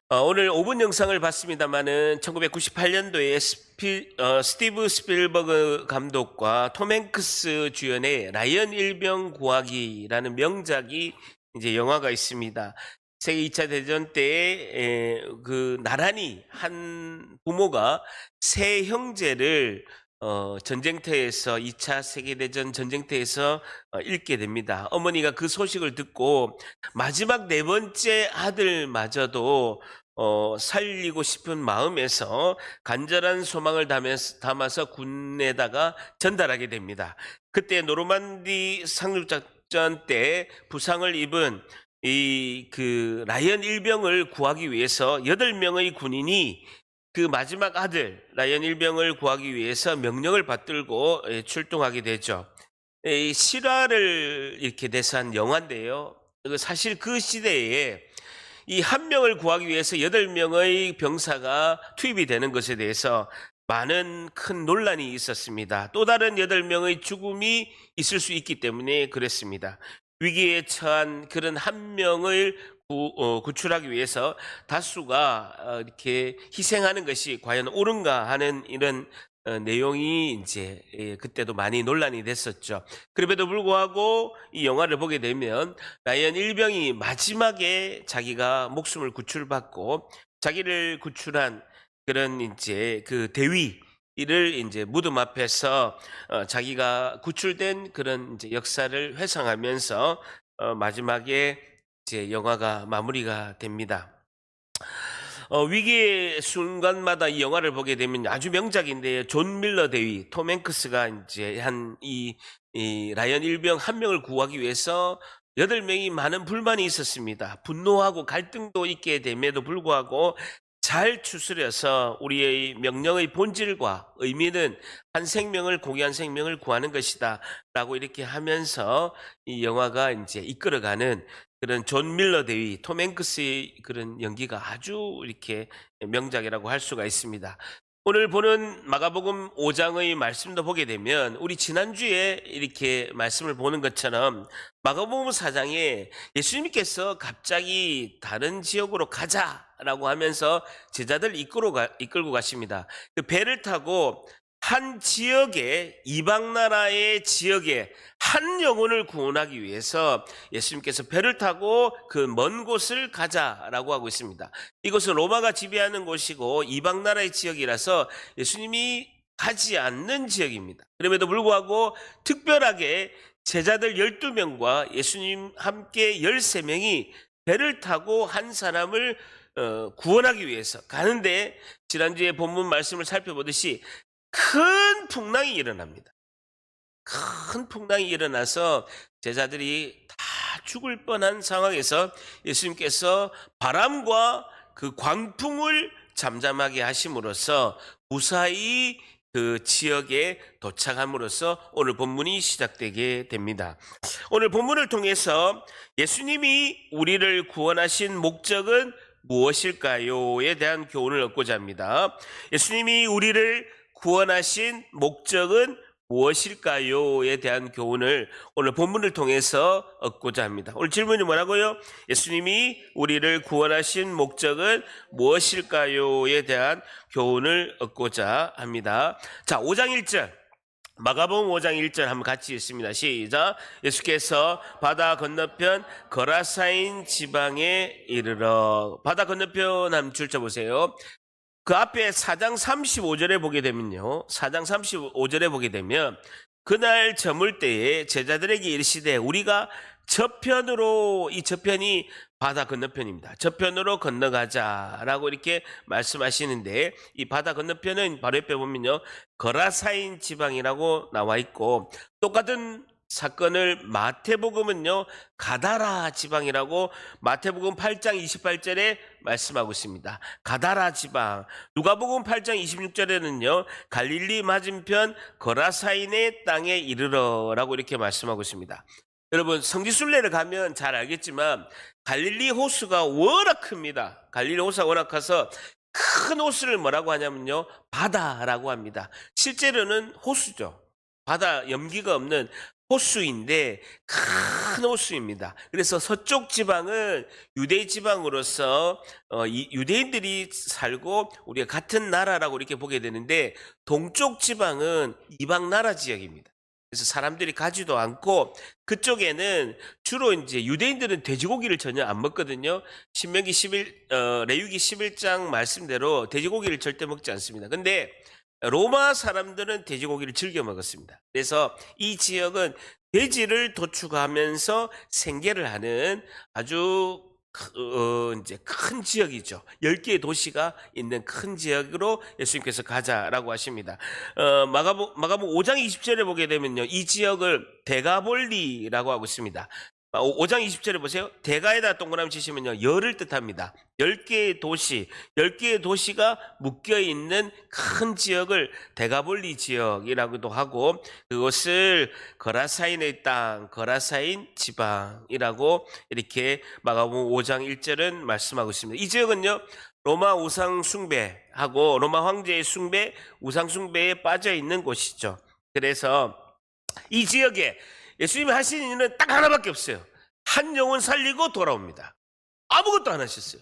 오늘 5분 영상을 봤습니다마는 1998년도에 스티브 스필버그 감독과 톰 행크스 주연의 라이언 일병 구하기라는 명작이 이제 영화가 있습니다. 세계 2차 대전 때에 나란히 한 부모가 세 형제를 전쟁터에서 2차 세계대전 전쟁터에서 잃게 됩니다. 어머니가 그 소식을 듣고 마지막 네 번째 아들마저도 살리고 싶은 마음에서 간절한 소망을 담아서 군에다가 전달하게 됩니다. 그때 노르만디 상륙작전 때 부상을 입은 라이언 일병을 구하기 위해서 8명의 군인이 그 마지막 아들 라이언 일병을 구하기 위해서 명령을 받들고 출동하게 되죠. 이 실화를 이렇게 대사한 영화인데요. 사실 그 시대에 이 한 명을 구하기 위해서 8명의 병사가 투입이 되는 것에 대해서 많은 큰 논란이 있었습니다. 또 다른 8명의 죽음이 있을 수 있기 때문에 그랬습니다. 위기에 처한 그런 한 명을 구출하기 위해서 다수가 이렇게 희생하는 것이 과연 옳은가 하는 이런 내용이 이제 그때도 많이 논란이 됐었죠. 그럼에도 불구하고 이 영화를 보게 되면 라이언 일병이 마지막에 자기가 목숨을 구출받고 자기를 구출한 그런 이제 그 대위 이를 이제 무덤 앞에서 자기가 구출된 그런 이제 역사를 회상하면서 마지막에 이제 영화가 마무리가 됩니다. 위기의 순간마다 이 영화를 보게 되면 아주 명작인데요. 존 밀러 대위, 톰 행크스가 이제 이 라이언 일병 한 명을 구하기 위해서 8명이 많은 불만이 있었습니다. 분노하고 갈등도 있게 됨에도 불구하고 잘 추스려서 우리의 명령의 본질과 의미는 한 생명을, 고귀한 생명을 구하는 것이다 라고 이렇게 하면서 이 영화가 이제 이끌어가는 그런 존 밀러 대위, 톰 행크스의 그런 연기가 아주 이렇게 명작이라고 할 수가 있습니다. 오늘 보는 마가복음 5장의 말씀도 보게 되면 우리 지난주에 이렇게 말씀을 보는 것처럼 마가복음 4장에 예수님께서 갑자기 다른 지역으로 가자라고 하면서 제자들 이끌고 가십니다. 그 배를 타고 한 지역에, 이방 나라의 지역에 한 영혼을 구원하기 위해서 예수님께서 배를 타고 그 먼 곳을 가자라고 하고 있습니다. 이곳은 로마가 지배하는 곳이고 이방 나라의 지역이라서 예수님이 가지 않는 지역입니다. 그럼에도 불구하고 특별하게 제자들 12명과 예수님 함께 13명이 배를 타고 한 사람을 구원하기 위해서 가는데, 지난주에 본문 말씀을 살펴보듯이 큰 풍랑이 일어납니다. 큰 풍랑이 일어나서 제자들이 다 죽을 뻔한 상황에서 예수님께서 바람과 그 광풍을 잠잠하게 하심으로써 무사히 그 지역에 도착함으로써 오늘 본문이 시작되게 됩니다. 오늘 본문을 통해서 예수님이 우리를 구원하신 목적은 무엇일까요에 대한 교훈을 얻고자 합니다. 예수님이 우리를 구원하신 목적은 무엇일까요에 대한 교훈을 오늘 본문을 통해서 얻고자 합니다. 오늘 질문이 뭐라고요? 예수님이 우리를 구원하신 목적은 무엇일까요에 대한 교훈을 얻고자 합니다. 자, 5장 1절. 마가복음 5장 1절 한번 같이 읽습니다. 시작. 예수께서 바다 건너편 거라사인 지방에 이르러. 바다 건너편 한번 줄쳐 보세요. 그 앞에 4장 35절에 보게 되면요. 4장 35절에 보게 되면 그날 저물 때에 제자들에게 이르시되 우리가 저편으로, 이 저편이 바다 건너편입니다. 저편으로 건너가자라고 이렇게 말씀하시는데, 이 바다 건너편은 바로 옆에 보면요. 거라사인 지방이라고 나와 있고, 똑같은 사건을 마태복음은요, 가다라 지방이라고 마태복음 8장 28절에 말씀하고 있습니다. 가다라 지방. 누가복음 8장 26절에는요, 갈릴리 맞은편 거라사인의 땅에 이르러라고 이렇게 말씀하고 있습니다. 여러분, 성지순례를 가면 잘 알겠지만 갈릴리 호수가 워낙 큽니다. 갈릴리 호수가 워낙 커서 큰 호수를 뭐라고 하냐면요, 바다라고 합니다. 실제로는 호수죠. 바다, 염기가 없는 호수인데 큰 호수입니다. 그래서 서쪽 지방은 유대 지방으로서 유대인들이 살고 우리가 같은 나라라고 이렇게 보게 되는데, 동쪽 지방은 이방 나라 지역입니다. 그래서 사람들이 가지도 않고, 그쪽에는 주로 이제 유대인들은 돼지고기를 전혀 안 먹거든요. 신명기 레위기 11장 말씀대로 돼지고기를 절대 먹지 않습니다. 근데 로마 사람들은 돼지고기를 즐겨 먹었습니다. 그래서 이 지역은 돼지를 도축하면서 생계를 하는 아주 이제 큰 지역이죠. 10개의 도시가 있는 큰 지역으로 예수님께서 가자라고 하십니다. 마가복음 5장 20절에 보게 되면요, 이 지역을 데가볼리라고 하고 있습니다. 5장 20절에 보세요. 대가에다 동그라미 치시면요, 열을 뜻합니다. 10개의 도시, 10개의 도시가 묶여있는 큰 지역을 데가볼리 지역이라고도 하고, 그것을 거라사인의 땅, 거라사인 지방이라고 이렇게 마가복음 5장 1절은 말씀하고 있습니다. 이 지역은요, 로마 우상 숭배하고 로마 황제의 숭배, 우상 숭배에 빠져 있는 곳이죠. 그래서 이 지역에 예수님이 하신 일은 딱 하나밖에 없어요. 한 영혼 살리고 돌아옵니다. 아무것도 안 하셨어요.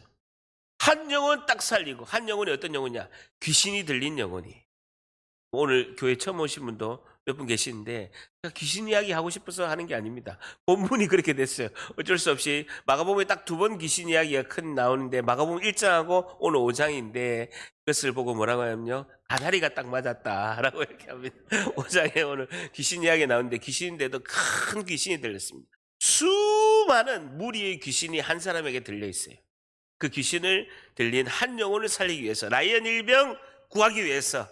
한 영혼 딱 살리고, 한 영혼이 어떤 영혼이냐? 귀신이 들린 영혼이. 오늘 교회 처음 오신 분도 몇 분 계시는데, 귀신 이야기 하고 싶어서 하는 게 아닙니다. 본문이 그렇게 됐어요. 어쩔 수 없이 마가복음에 딱 2번 귀신 이야기가 큰 나오는데, 마가복음 1장하고 오늘 5장인데 그것을 보고 뭐라고 하냐면요, 가다리가 딱 맞았다라고 이렇게 합니다. 5장에 오늘 귀신 이야기 나오는데, 귀신인데도 큰 귀신이 들렸습니다. 수많은 무리의 귀신이 한 사람에게 들려 있어요. 그 귀신을 들린 한 영혼을 살리기 위해서, 라이언 일병 구하기 위해서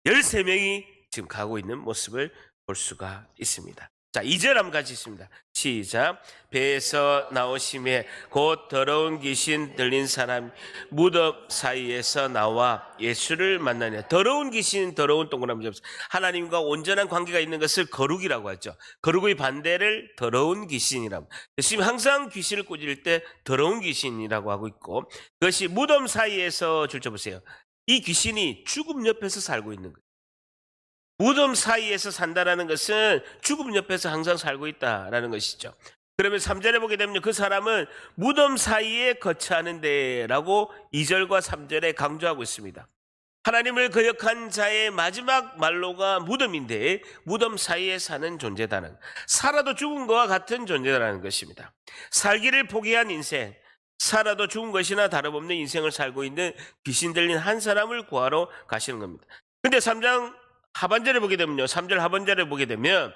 13명이 지금 가고 있는 모습을 볼 수가 있습니다. 자, 2절 한번 같이 있습니다. 시작. 배에서 나오심에 곧 더러운 귀신 들린 사람 무덤 사이에서 나와 예수를 만나냐. 더러운 귀신, 더러운 동그라미 접수. 하나님과 온전한 관계가 있는 것을 거룩이라고 하죠. 거룩의 반대를 더러운 귀신이라고. 예수님이 항상 귀신을 꾸짖을 때 더러운 귀신이라고 하고 있고, 그것이 무덤 사이에서 줄쳐보세요. 이 귀신이 죽음 옆에서 살고 있는 거예요. 무덤 사이에서 산다라는 것은 죽음 옆에서 항상 살고 있다라는 것이죠. 그러면 3절에 보게 되면 그 사람은 무덤 사이에 거처하는데 라고 2절과 3절에 강조하고 있습니다. 하나님을 거역한 자의 마지막 말로가 무덤인데, 무덤 사이에 사는 존재다는, 살아도 죽은 것과 같은 존재라는 것입니다. 살기를 포기한 인생, 살아도 죽은 것이나 다름없는 인생을 살고 있는 귀신 들린 한 사람을 구하러 가시는 겁니다. 근데 3장 하반절에 보게 되면요, 3절 하반절에 보게 되면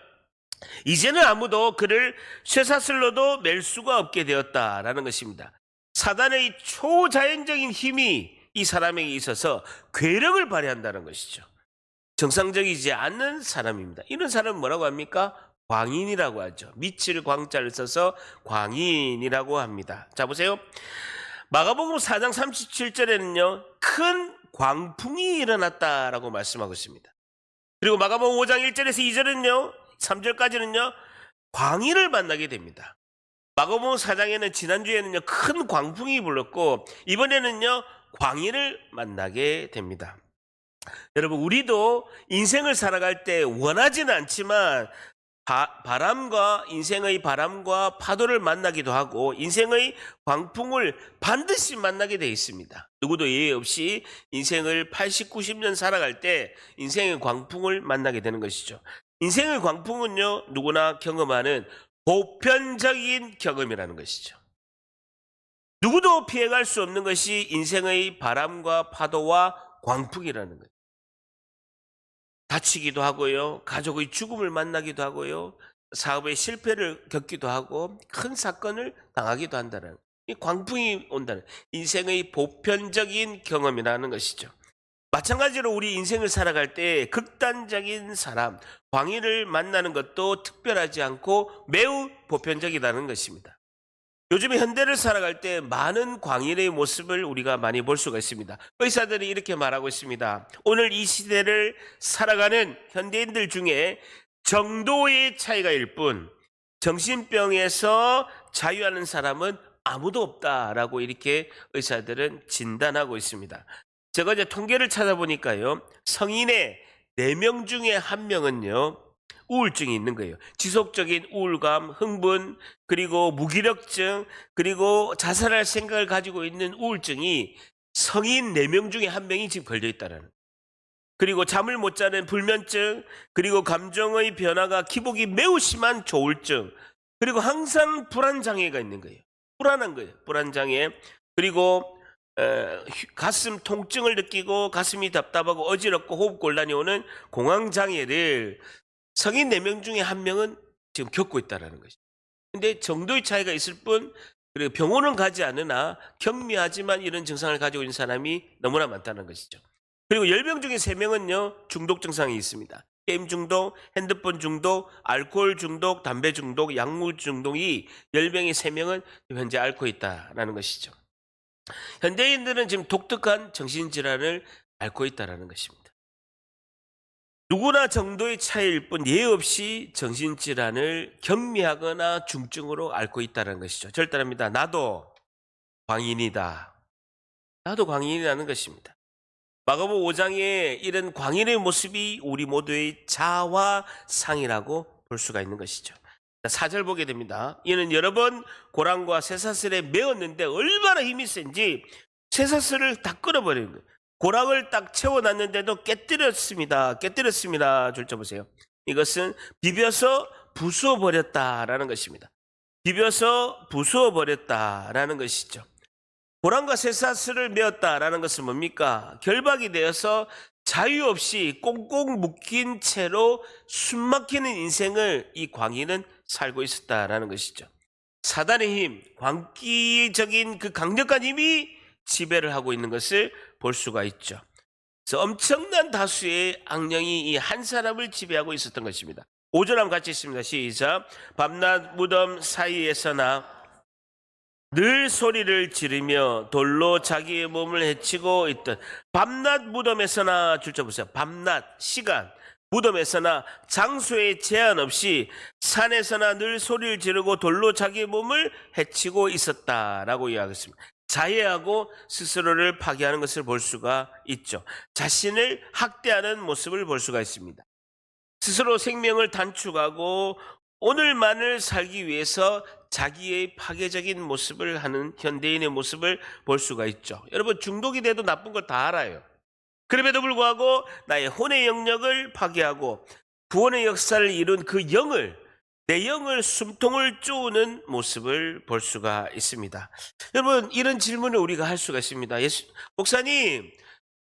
이제는 아무도 그를 쇠사슬로도 맬 수가 없게 되었다라는 것입니다. 사단의 초자연적인 힘이 이 사람에게 있어서 괴력을 발휘한다는 것이죠. 정상적이지 않는 사람입니다. 이런 사람은 뭐라고 합니까? 광인이라고 하죠. 밑을 광자를 써서 광인이라고 합니다. 자, 보세요. 마가복음 4장 37절에는요, 큰 광풍이 일어났다라고 말씀하고 있습니다. 그리고 마가복음 5장 1절에서 2절은요, 3절까지는요, 광인을 만나게 됩니다. 마가복음 4장에는 지난주에는요, 큰 광풍이 불렀고, 이번에는요, 광인을 만나게 됩니다. 여러분, 우리도 인생을 살아갈 때 원하지는 않지만 인생의 바람과 파도를 만나기도 하고, 인생의 광풍을 반드시 만나게 되어 있습니다. 누구도 예외 없이 인생을 80, 90년 살아갈 때 인생의 광풍을 만나게 되는 것이죠. 인생의 광풍은요, 누구나 경험하는 보편적인 경험이라는 것이죠. 누구도 피해갈 수 없는 것이 인생의 바람과 파도와 광풍이라는 거예요. 다치기도 하고요, 가족의 죽음을 만나기도 하고요, 사업의 실패를 겪기도 하고, 큰 사건을 당하기도 한다는, 이 광풍이 온다는 인생의 보편적인 경험이라는 것이죠. 마찬가지로 우리 인생을 살아갈 때 극단적인 사람, 광인을 만나는 것도 특별하지 않고 매우 보편적이라는 것입니다. 요즘에 현대를 살아갈 때 많은 광인의 모습을 우리가 많이 볼 수가 있습니다. 의사들이 이렇게 말하고 있습니다. 오늘 이 시대를 살아가는 현대인들 중에 정도의 차이가 일 뿐 정신병에서 자유하는 사람은 아무도 없다라고 이렇게 의사들은 진단하고 있습니다. 제가 이제 통계를 찾아보니까요, 성인의 4명 중에 1명은요 우울증이 있는 거예요. 지속적인 우울감, 흥분, 그리고 무기력증, 그리고 자살할 생각을 가지고 있는 우울증이 성인 4명 중에 1명이 지금 걸려 있다는. 그리고 잠을 못 자는 불면증, 그리고 감정의 변화가 기복이 매우 심한 조울증, 그리고 항상 불안장애가 있는 거예요. 불안한 거예요. 불안장애. 그리고 가슴 통증을 느끼고 가슴이 답답하고 어지럽고 호흡곤란이 오는 공황장애를 성인 4명 중에 1명은 지금 겪고 있다는 것이죠. 근데 정도의 차이가 있을 뿐, 그리고 병원은 가지 않으나 경미하지만 이런 증상을 가지고 있는 사람이 너무나 많다는 것이죠. 그리고 10명 중에 3명은요, 중독 증상이 있습니다. 게임 중독, 핸드폰 중독, 알코올 중독, 담배 중독, 약물 중독이 10명에 3명은 현재 앓고 있다는 것이죠. 현대인들은 지금 독특한 정신질환을 앓고 있다는 것입니다. 누구나 정도의 차이일 뿐 예의 없이 정신질환을 경미하거나 중증으로 앓고 있다는 것이죠. 절대합니다. 나도 광인이다. 나도 광인이라는 것입니다. 마가복음 5장에 이런 광인의 모습이 우리 모두의 자화상이라고 볼 수가 있는 것이죠. 4절 보게 됩니다. 이는 여러 번 고랑과 쇠사슬에 메었는데 얼마나 힘이 센지 쇠사슬을 다 끌어버리는 거예요. 고랑을 딱 채워놨는데도 깨뜨렸습니다. 줄자 보세요. 이것은 비벼서 부수어버렸다라는 것입니다. 비벼서 부수어버렸다라는 것이죠. 고랑과 쇠사슬을 메었다라는 것은 뭡니까? 결박이 되어서 자유 없이 꽁꽁 묶인 채로 숨막히는 인생을 이 광인은 살고 있었다라는 것이죠. 사단의 힘, 광기적인 그 강력한 힘이 지배를 하고 있는 것을 볼 수가 있죠. 그래서 엄청난 다수의 악령이 이 한 사람을 지배하고 있었던 것입니다. 5절 한번 같이 있습니다. 시작. 밤낮 무덤 사이에서나 늘 소리를 지르며 돌로 자기의 몸을 해치고 있던, 밤낮 무덤에서나, 줄자 보세요. 밤낮 시간, 무덤에서나 장소에 제한 없이 산에서나 늘 소리를 지르고 돌로 자기의 몸을 해치고 있었다라고 이야기했습니다. 자해하고 스스로를 파괴하는 것을 볼 수가 있죠. 자신을 학대하는 모습을 볼 수가 있습니다. 스스로 생명을 단축하고 오늘만을 살기 위해서 자기의 파괴적인 모습을 하는 현대인의 모습을 볼 수가 있죠. 여러분, 중독이 돼도 나쁜 걸 다 알아요. 그럼에도 불구하고 나의 혼의 영역을 파괴하고 구원의 역사를 이룬 그 영을, 내 영을 숨통을 쪼는 모습을 볼 수가 있습니다. 여러분, 이런 질문을 우리가 할 수가 있습니다. 목사님,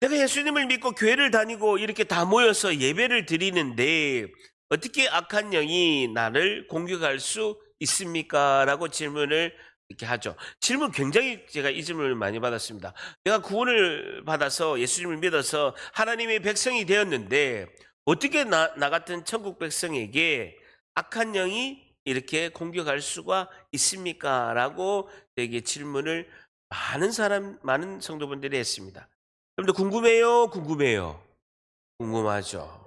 내가 예수님을 믿고 교회를 다니고 이렇게 다 모여서 예배를 드리는데 어떻게 악한 영이 나를 공격할 수 있습니까? 라고 질문을 이렇게 하죠. 질문 굉장히 제가 이 질문을 많이 받았습니다. 내가 구원을 받아서 예수님을 믿어서 하나님의 백성이 되었는데 어떻게 나 같은 천국 백성에게 악한 영이 이렇게 공격할 수가 있습니까? 라고 되게 질문을 많은 성도분들이 했습니다. 여러분들 궁금해요? 궁금하죠.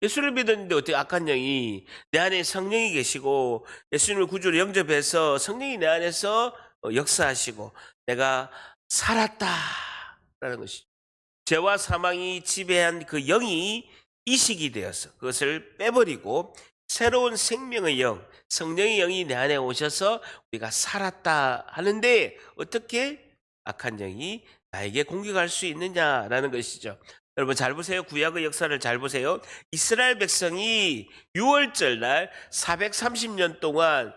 예수를 믿었는데 어떻게 악한 영이, 내 안에 성령이 계시고 예수님을 구주로 영접해서 성령이 내 안에서 역사하시고 내가 살았다라는 것이죠. 죄와 사망이 지배한 그 영이 이식이 되어서 그것을 빼버리고 새로운 생명의 영, 성령의 영이 내 안에 오셔서 우리가 살았다 하는데 어떻게 악한 영이 나에게 공격할 수 있느냐라는 것이죠. 여러분 잘 보세요. 구약의 역사를 잘 보세요. 이스라엘 백성이 6월절 날 430년 동안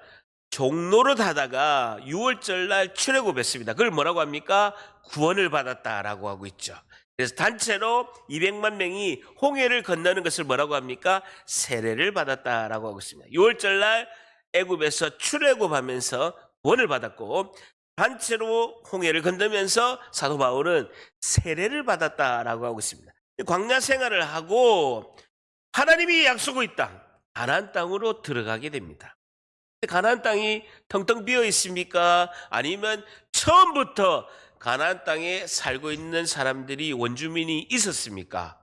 종노릇 하다가 6월절 날 출애굽했습니다. 그걸 뭐라고 합니까? 구원을 받았다라고 하고 있죠. 그래서 단체로 200만 명이 홍해를 건너는 것을 뭐라고 합니까? 세례를 받았다라고 하고 있습니다. 6월절 날 애굽에서 출애굽하면서 구원을 받았고 단체로 홍해를 건너면서 사도 바울은 세례를 받았다라고 하고 있습니다. 광야 생활을 하고 하나님이 약속의 땅, 가나안 땅으로 들어가게 됩니다. 가나안 땅이 텅텅 비어 있습니까? 아니면 처음부터 가나안 땅에 살고 있는 사람들이 원주민이 있었습니까?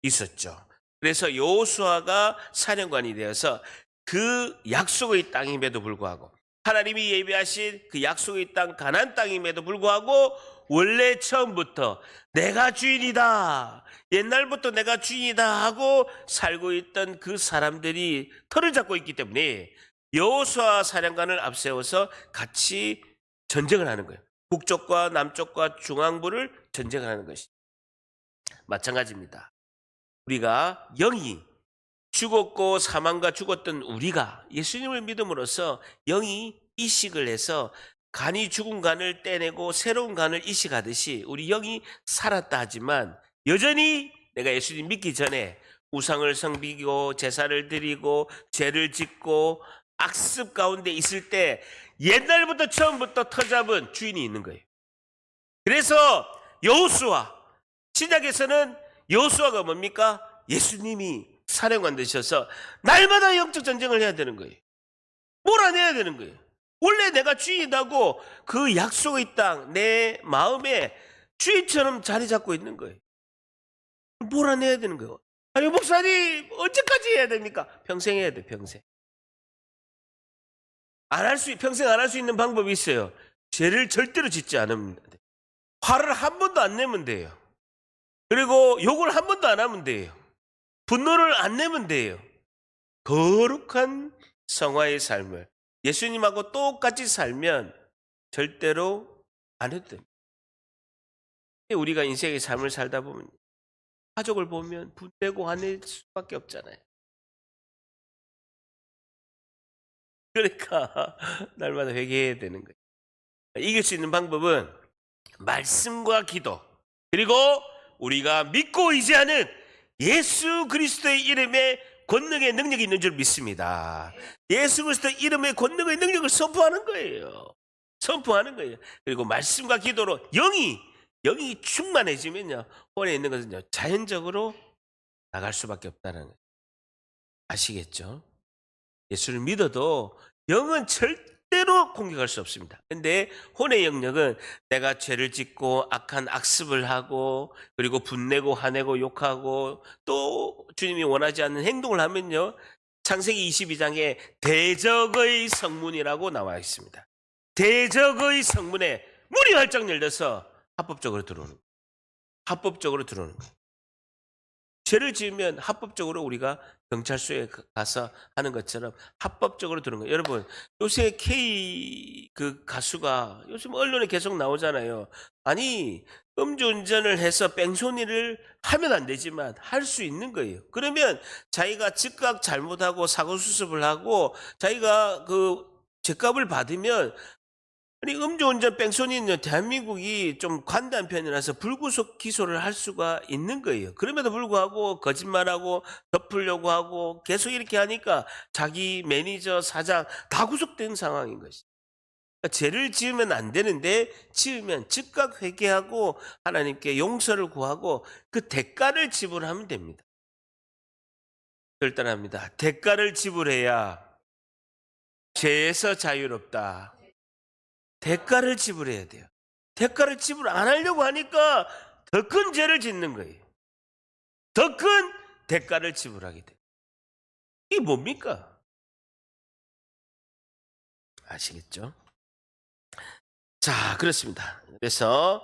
있었죠. 그래서 여호수아가 사령관이 되어서 그 약속의 땅임에도 불구하고 하나님이 예비하신 그 약속의 땅 가나안 땅임에도 불구하고 원래 처음부터 내가 주인이다, 옛날부터 내가 주인이다 하고 살고 있던 그 사람들이 터를 잡고 있기 때문에 여호수아 사령관을 앞세워서 같이 전쟁을 하는 거예요. 북쪽과 남쪽과 중앙부를 전쟁을 하는 것이 마찬가지입니다. 우리가 영이 죽었고 사망과 죽었던 우리가 예수님을 믿음으로써 영이 이식을 해서 간이 죽은 간을 떼내고 새로운 간을 이식하듯이 우리 영이 살았다 하지만 여전히 내가 예수님 믿기 전에 우상을 섬기고 제사를 드리고 죄를 짓고 악습 가운데 있을 때 옛날부터 처음부터 터잡은 주인이 있는 거예요. 그래서 여호수아, 신약에서는 여호수아가 뭡니까? 예수님이 사령관 되셔서 날마다 영적 전쟁을 해야 되는 거예요. 몰아내야 되는 거예요. 원래 내가 주인이라고 그 약속의 땅, 내 마음에 주인처럼 자리 잡고 있는 거예요. 몰아내야 되는 거예요. 아니, 목사님, 언제까지 해야 됩니까? 평생 해야 돼, 평생. 평생 안 할 수 있는 방법이 있어요. 죄를 절대로 짓지 않으면 돼. 화를 한 번도 안 내면 돼요. 그리고 욕을 한 번도 안 하면 돼요. 분노를 안 내면 돼요. 거룩한 성화의 삶을 예수님하고 똑같이 살면 절대로 안 해도 됩니다. 우리가 인생의 삶을 살다 보면 가족을 보면 분내고 화낼 수밖에 없잖아요. 그러니까 날마다 회개해야 되는 거예요. 이길 수 있는 방법은 말씀과 기도, 그리고 우리가 믿고 의지하는 예수 그리스도의 이름에 권능의 능력이 있는 줄 믿습니다. 예수 그리스도의 이름의 권능의 능력을 선포하는 거예요. 선포하는 거예요. 그리고 말씀과 기도로 영이 충만해지면요, 혼에 있는 것은요 자연적으로 나갈 수밖에 없다는 거예요. 아시겠죠? 예수를 믿어도 영은 절대로 공격할 수 없습니다. 근데 혼의 영역은 내가 죄를 짓고 악한 악습을 하고 그리고 분내고 화내고 욕하고 또 주님이 원하지 않는 행동을 하면요, 창세기 22장에 대적의 성문이라고 나와 있습니다. 대적의 성문에 문이 활짝 열려서 합법적으로 들어오는 거예요. 합법적으로 들어오는 거예요. 죄를 지으면 합법적으로 우리가 경찰서에 가서 하는 것처럼 합법적으로 들은 거예요. 여러분, 요새 K 그 가수가 요즘 언론에 계속 나오잖아요. 아니, 음주운전을 해서 뺑소니를 하면 안 되지만 할 수 있는 거예요. 그러면 자기가 즉각 잘못하고 사고수습을 하고 자기가 그 죄값을 받으면, 아니, 음주운전 뺑소니는 대한민국이 좀 관대한 편이라서 불구속 기소를 할 수가 있는 거예요. 그럼에도 불구하고 거짓말하고 덮으려고 하고 계속 이렇게 하니까 자기 매니저, 사장 다 구속된 상황인 것이죠. 그러니까 죄를 지으면 안 되는데 지으면 즉각 회개하고 하나님께 용서를 구하고 그 대가를 지불하면 됩니다. 결단합니다. 대가를 지불해야 죄에서 자유롭다. 대가를 지불해야 돼요. 대가를 지불 안 하려고 하니까 더 큰 죄를 짓는 거예요. 더 큰 대가를 지불하게 돼요. 이게 뭡니까? 아시겠죠? 자, 그렇습니다. 그래서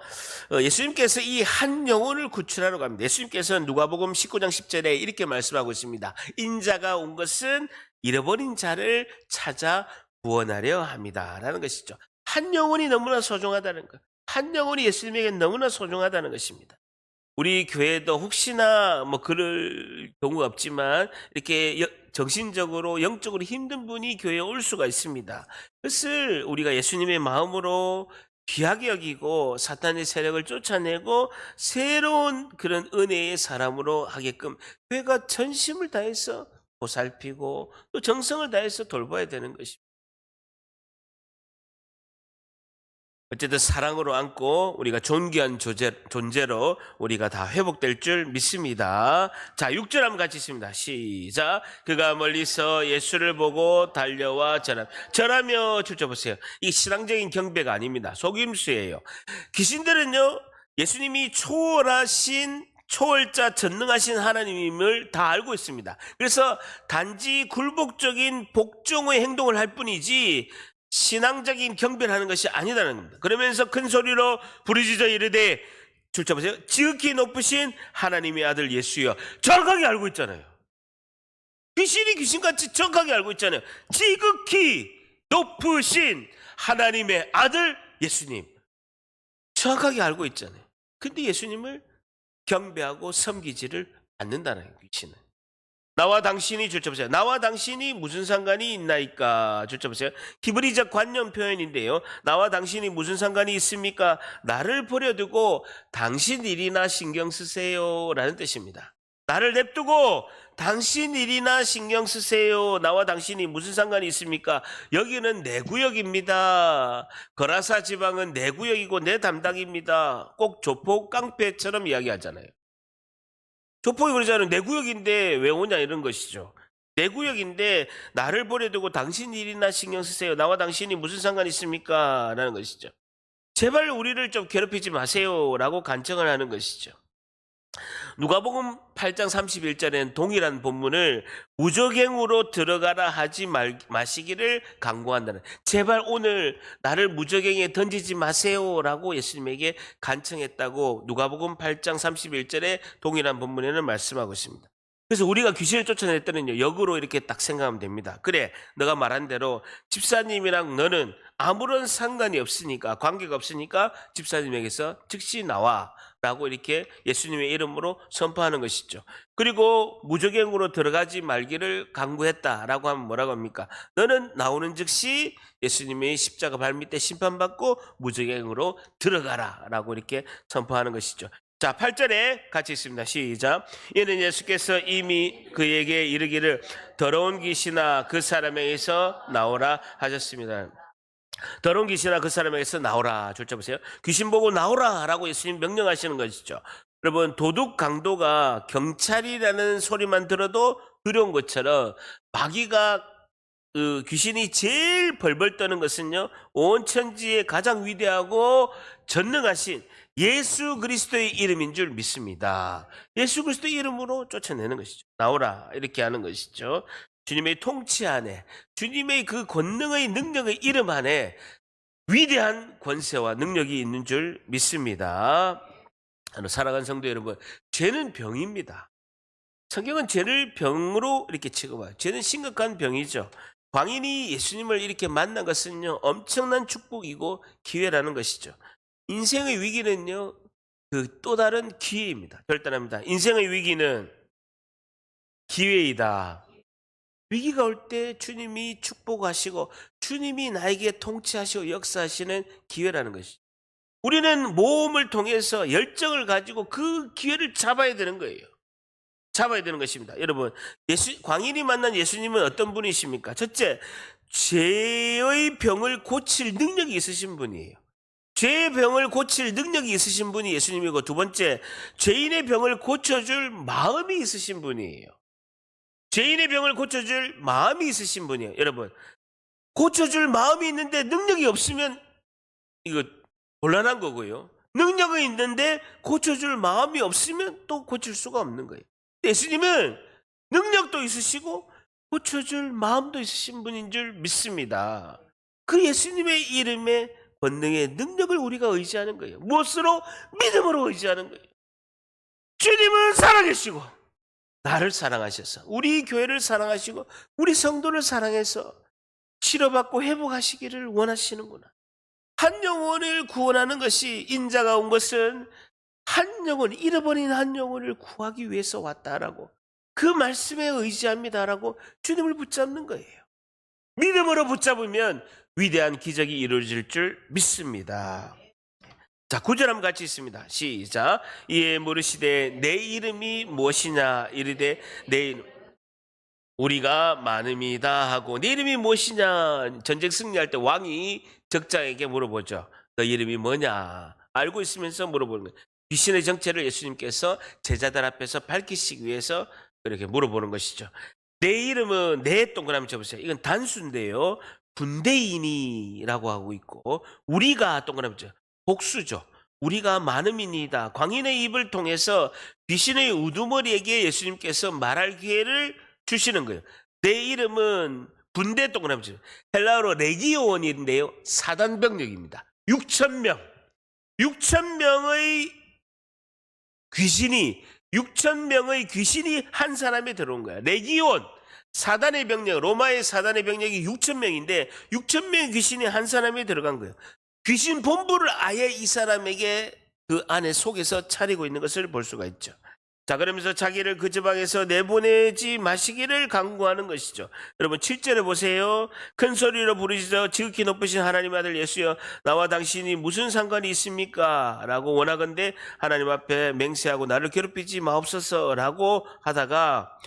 예수님께서 이 한 영혼을 구출하러 갑니다. 예수님께서는 누가복음 19장 10절에 이렇게 말씀하고 있습니다. 인자가 온 것은 잃어버린 자를 찾아 구원하려 합니다. 라는 것이죠. 한 영혼이 너무나 소중하다는 것. 한 영혼이 예수님에게 너무나 소중하다는 것입니다. 우리 교회도 혹시나 뭐 그럴 경우가 없지만 이렇게 정신적으로 영적으로 힘든 분이 교회에 올 수가 있습니다. 그것을 우리가 예수님의 마음으로 귀하게 여기고 사탄의 세력을 쫓아내고 새로운 그런 은혜의 사람으로 하게끔 교회가 전심을 다해서 보살피고 또 정성을 다해서 돌봐야 되는 것입니다. 어쨌든 사랑으로 안고 우리가 존귀한 존재로 우리가 다 회복될 줄 믿습니다. 자, 6절 한번 같이 있습니다. 시작. 그가 멀리서 예수를 보고 달려와 절하며 출처 보세요. 이 신앙적인 경배가 아닙니다. 속임수예요. 귀신들은요, 예수님이 초월하신 초월자 전능하신 하나님을 다 알고 있습니다. 그래서 단지 굴복적인 복종의 행동을 할 뿐이지 신앙적인 경배를 하는 것이 아니다는 겁니다. 그러면서 큰 소리로 부르짖어 이르되, 줄자 보세요. 지극히 높으신 하나님의 아들 예수여. 정확하게 알고 있잖아요. 귀신이 귀신같이 정확하게 알고 있잖아요. 지극히 높으신 하나님의 아들 예수님. 정확하게 알고 있잖아요. 근데 예수님을 경배하고 섬기지를 않는다는 거예요, 귀신은. 나와 당신이, 줄자 보세요. 나와 당신이 무슨 상관이 있나이까? 줄자 보세요. 히브리적 관념 표현인데요. 나와 당신이 무슨 상관이 있습니까? 나를 버려두고 당신 일이나 신경 쓰세요 라는 뜻입니다. 나를 냅두고 당신 일이나 신경 쓰세요. 나와 당신이 무슨 상관이 있습니까? 여기는 내 구역입니다. 거라사 지방은 내 구역이고 내 담당입니다. 꼭 조폭 깡패처럼 이야기하잖아요. 조폭이 그러잖아요. 내 구역인데 왜 오냐 이런 것이죠. 내 구역인데 나를 버려두고 당신 일이나 신경 쓰세요. 나와 당신이 무슨 상관이 있습니까? 라는 것이죠. 제발 우리를 좀 괴롭히지 마세요 라고 간청을 하는 것이죠. 누가복음 8장 31절에는 동일한 본문을 무저갱으로 들어가라 하지 마시기를 강구한다는, 제발 오늘 나를 무저갱에 던지지 마세요 라고 예수님에게 간청했다고 누가복음 8장 31절에 동일한 본문에는 말씀하고 있습니다. 그래서 우리가 귀신을 쫓아낼 때는요, 역으로 이렇게 딱 생각하면 됩니다. 그래, 너가 말한 대로 집사님이랑 너는 아무런 상관이 없으니까, 관계가 없으니까 집사님에게서 즉시 나와 라고 이렇게 예수님의 이름으로 선포하는 것이죠. 그리고 무저갱으로 들어가지 말기를 강구했다라고 하면 뭐라고 합니까? 너는 나오는 즉시 예수님의 십자가 발밑에 심판받고 무저갱으로 들어가라 라고 이렇게 선포하는 것이죠. 자, 8절에 같이 있습니다. 시작. 이는 예수께서 이미 그에게 이르기를 더러운 귀신아 그 사람에게서 나오라 하셨습니다. 더러운 귀신아 그 사람에게서 나오라. 줄자 보세요. 귀신 보고 나오라 라고 예수님 명령하시는 것이죠. 여러분, 도둑 강도가 경찰이라는 소리만 들어도 두려운 것처럼, 마귀가 귀신이 제일 벌벌 떠는 것은요, 온 천지에 가장 위대하고 전능하신 예수 그리스도의 이름인 줄 믿습니다. 예수 그리스도의 이름으로 쫓아내는 것이죠. 나오라 이렇게 하는 것이죠. 주님의 통치 안에, 주님의 그 권능의 능력의 이름 안에 위대한 권세와 능력이 있는 줄 믿습니다. 사랑하는 성도 여러분, 죄는 병입니다. 성경은 죄를 병으로 이렇게 취급해요. 죄는 심각한 병이죠. 광인이 예수님을 이렇게 만난 것은요, 엄청난 축복이고 기회라는 것이죠. 인생의 위기는요, 그 또 다른 기회입니다. 결단합니다. 인생의 위기는 기회이다. 위기가 올 때 주님이 축복하시고 주님이 나에게 통치하시고 역사하시는 기회라는 것이죠. 우리는 모험을 통해서 열정을 가지고 그 기회를 잡아야 되는 거예요. 잡아야 되는 것입니다. 여러분, 광인이 만난 예수님은 어떤 분이십니까? 첫째, 죄의 병을 고칠 능력이 있으신 분이에요. 죄의 병을 고칠 능력이 있으신 분이 예수님이고, 두 번째, 죄인의 병을 고쳐줄 마음이 있으신 분이에요. 죄인의 병을 고쳐줄 마음이 있으신 분이에요. 여러분, 고쳐줄 마음이 있는데 능력이 없으면 이거 곤란한 거고요. 능력은 있는데 고쳐줄 마음이 없으면 또 고칠 수가 없는 거예요. 예수님은 능력도 있으시고 고쳐줄 마음도 있으신 분인 줄 믿습니다. 그 예수님의 이름에 권능의 능력을 우리가 의지하는 거예요. 무엇으로? 믿음으로 의지하는 거예요. 주님은 살아계시고 나를 사랑하셔서, 우리 교회를 사랑하시고 우리 성도를 사랑해서 치료받고 회복하시기를 원하시는구나. 한 영혼을 구원하는 것이, 인자가 온 것은 한 영혼, 잃어버린 한 영혼을 구하기 위해서 왔다라고, 그 말씀에 의지합니다라고 주님을 붙잡는 거예요. 믿음으로 붙잡으면 위대한 기적이 이루어질 줄 믿습니다. 자, 9절 한번 같이 있습니다. 시작. 이에 물으시되 내 이름이 무엇이냐 이르되 내 이름 우리가 많음이다 하고, 내 이름이 무엇이냐, 전쟁 승리할 때 왕이 적장에게 물어보죠. 너 이름이 뭐냐? 알고 있으면서 물어보는 거예요. 귀신의 정체를 예수님께서 제자들 앞에서 밝히시기 위해서 그렇게 물어보는 것이죠. 내 이름은, 내 동그라미 쳐보세요. 이건 단수인데요, 군대인이라고 하고 있고, 우리가 동그라미 쳐 복수죠. 우리가 많음이니이다. 광인의 입을 통해서 귀신의 우두머리에게 예수님께서 말할 기회를 주시는 거예요. 내 이름은 군대 동그라미. 헬라어로 레기오원인데요. 사단 병력입니다. 6천 명. 6천 명의 귀신이 6천 명의 귀신이 한 사람에 들어온 거야. 레기온 사단의 병력, 로마의 사단의 병력이 6천 명인데 6천 명의 귀신이 한 사람에 들어간 거예요. 귀신 본부를 아예 이 사람에게 그 안에 속에서 차리고 있는 것을 볼 수가 있죠. 자, 그러면서 자기를 그 지방에서 내보내지 마시기를 간구하는 것이죠. 여러분 7절에 보세요. 큰 소리로 부르시죠. 지극히 높으신 하나님 아들 예수여, 나와 당신이 무슨 상관이 있습니까? 라고 원하건대 하나님 앞에 맹세하고 나를 괴롭히지 마옵소서 라고 하다가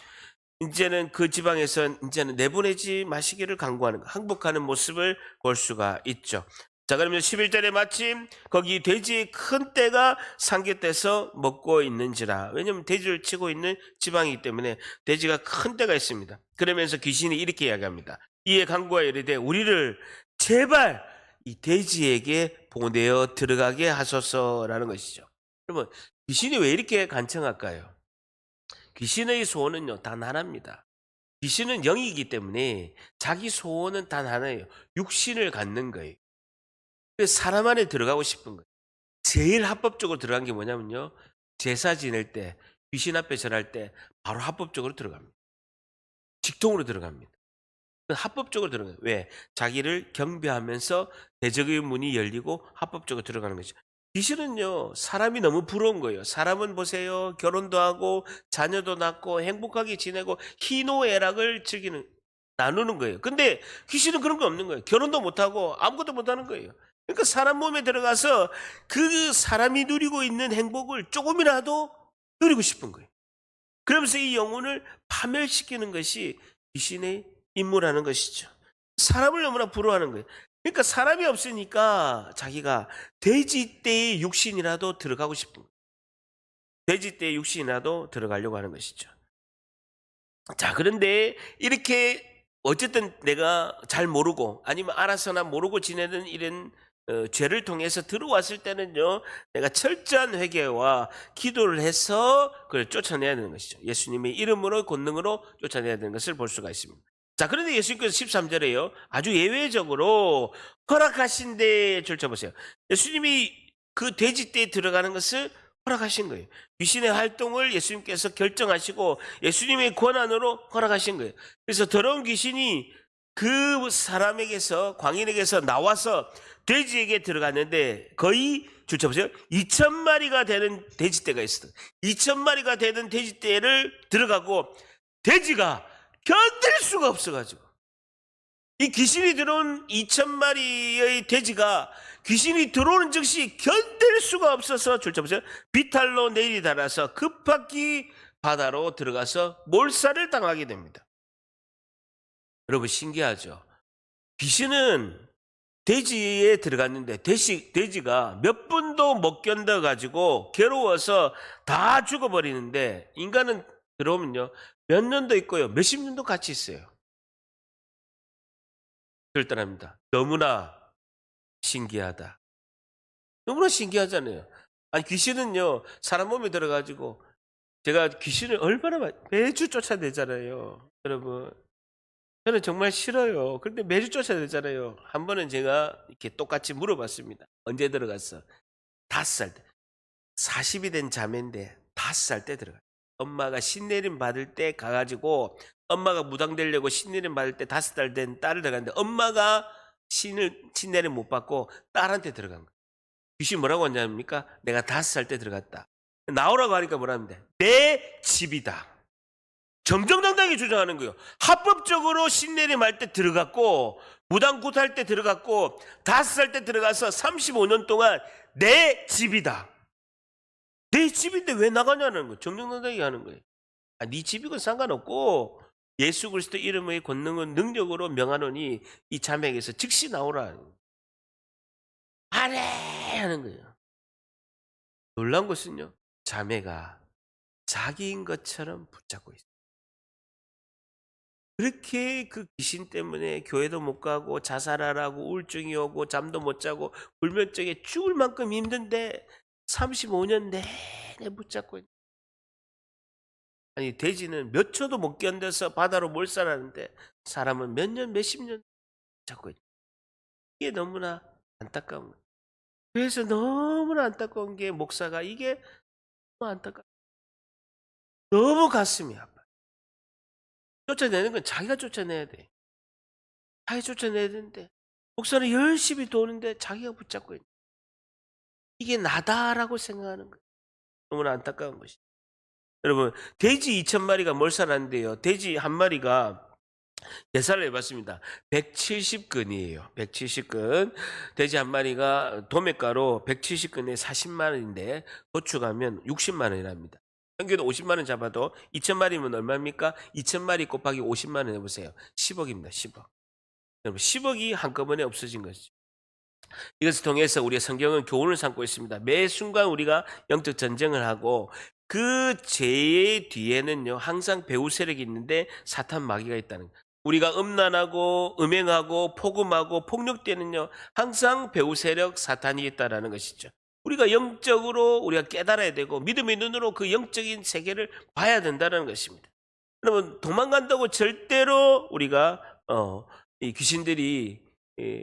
이제는 그 지방에서 이제는 내보내지 마시기를 간구하는, 항복하는 모습을 볼 수가 있죠. 자, 그러면 11절에 마침 거기 돼지의 큰 떼가 삼겹떼서 먹고 있는지라. 왜냐하면 돼지를 치고 있는 지방이기 때문에 돼지가 큰 떼가 있습니다. 그러면서 귀신이 이렇게 이야기합니다. 이에 간구하여 이르되 우리를 제발 이 돼지에게 보내어 들어가게 하소서라는 것이죠. 여러분, 귀신이 왜 이렇게 간청할까요? 귀신의 소원은요, 단 하나입니다. 귀신은 영이기 때문에 자기 소원은 단 하나예요. 육신을 갖는 거예요. 그래서 사람 안에 들어가고 싶은 거예요. 제일 합법적으로 들어간 게 뭐냐면요, 제사 지낼 때, 귀신 앞에 절할 때 바로 합법적으로 들어갑니다. 직통으로 들어갑니다. 합법적으로 들어가요. 왜? 자기를 경배하면서 대적의 문이 열리고 합법적으로 들어가는 거죠. 귀신은요, 사람이 너무 부러운 거예요. 사람은 보세요, 결혼도 하고 자녀도 낳고 행복하게 지내고 희노애락을 즐기는, 나누는 거예요. 근데 귀신은 그런 거 없는 거예요. 결혼도 못하고 아무것도 못하는 거예요. 그러니까 사람 몸에 들어가서 그 사람이 누리고 있는 행복을 조금이라도 누리고 싶은 거예요. 그러면서 이 영혼을 파멸시키는 것이 귀신의 임무라는 것이죠. 사람을 너무나 부러워하는 거예요. 그러니까 사람이 없으니까 자기가 돼지떼의 육신이라도 들어가고 싶은 거예요. 돼지떼의 육신이라도 들어가려고 하는 것이죠. 자, 그런데 이렇게 어쨌든 내가 잘 모르고 아니면 알아서나 모르고 지내는 이런 죄를 통해서 들어왔을 때는요, 내가 철저한 회개와 기도를 해서 그걸 쫓아내야 되는 것이죠. 예수님의 이름으로 권능으로 쫓아내야 되는 것을 볼 수가 있습니다. 자, 그런데 예수님께서 13절에요, 아주 예외적으로 허락하신 데 줄쳐보세요. 예수님이 그 돼지떼에 들어가는 것을 허락하신 거예요. 귀신의 활동을 예수님께서 결정하시고 예수님의 권한으로 허락하신 거예요. 그래서 더러운 귀신이 그 사람에게서, 광인에게서 나와서 돼지에게 들어갔는데 거의 줄쳐보세요, 2,000마리가 되는 돼지떼가 있어요. 2,000마리가 되는 돼지떼를 들어가고 돼지가 견딜 수가 없어가지고, 이 귀신이 들어온 2,000마리의 돼지가 귀신이 들어오는 즉시 견딜 수가 없어서 줄쳐보세요, 비탈로 내리 달아서 급하게 바다로 들어가서 몰살을 당하게 됩니다. 여러분, 신기하죠? 귀신은 돼지에 들어갔는데 돼지가 몇 분도 못 견뎌가지고 괴로워서 다 죽어버리는데, 인간은 들어오면요, 몇 년도 있고요, 몇십 년도 같이 있어요. 그럴듯합니다. 너무나 신기하다. 너무나 신기하잖아요. 아니, 귀신은요, 사람 몸에 들어가지고, 제가 귀신을 얼마나 매주 쫓아내잖아요. 여러분, 저는 정말 싫어요. 그런데 매주 쫓아내잖아요. 한 번은 제가 이렇게 똑같이 물어봤습니다. 언제 들어갔어? 5살 때. 40이 된 자매인데 5살 때 들어갔어요. 엄마가 신내림 받을 때 가가지고, 엄마가 무당되려고 신내림 받을 때 5살 된 딸을 들어갔는데 엄마가 신내림 못 받고 딸한테 들어간 거예요. 귀신 뭐라고 하냐니까, 내가 5살 때 들어갔다. 나오라고 하니까 뭐라 합니다. 내 집이다. 정정당당히 주장하는 거예요. 합법적으로 신내림할 때 들어갔고, 무당굿할 때 들어갔고, 5살 때 들어가서 35년 동안 내 집이다. 내 집인데 왜 나가냐는 거예요. 정정당당히 하는 거예요. 아, 네 집이건 상관없고 예수 그리스도 이름의 권능은 능력으로 명하노니 이 자매에게서 즉시 나오라. 안 해! 하는 거예요. 놀라운 것은요, 자매가 자기인 것처럼 붙잡고 있어요. 그렇게 그 귀신 때문에 교회도 못 가고 자살하라고 우울증이 오고 잠도 못 자고 불면증에 죽을 만큼 힘든데 35년 내내 붙잡고 있는. 아니, 돼지는 몇 초도 못 견뎌서 바다로 몰살하는데 사람은 몇 년, 몇십 년 잡고 있죠. 이게 너무나 안타까운 거예요. 그래서 너무나 안타까운 게 목사가 이게 너무 안타까워. 너무 가슴이 아파요. 쫓아내는 건 자기가 쫓아내야 돼. 자기가 쫓아내야 되는데 목사는 열심히 도는데 자기가 붙잡고 있는 이게 나다라고 생각하는 거예요. 너무나 안타까운 것이죠. 여러분 돼지 2,000마리가 몰살하는데요. 돼지 한 마리가 계산을 해봤습니다. 170근이에요. 170근. 돼지 한 마리가 도매가로 170근에 40만 원인데 도축하면 60만 원이랍니다. 평균 50만 원 잡아도 2,000마리면 얼마입니까? 2,000마리 곱하기 50만 원 해보세요. 10억입니다. 10억. 여러분 10억이 한꺼번에 없어진 것이죠. 이것을 통해서 우리의 성경은 교훈을 삼고 있습니다. 매 순간 우리가 영적 전쟁을 하고 그 죄의 뒤에는요 항상 배후 세력이 있는데 사탄 마귀가 있다는 거예요. 우리가 음란하고 음행하고 폭음하고 폭력되는요 항상 배후 세력 사탄이 있다라는 것이죠. 우리가 영적으로 우리가 깨달아야 되고 믿음의 눈으로 그 영적인 세계를 봐야 된다는 것입니다. 여러분 도망간다고 절대로 우리가 이 귀신들이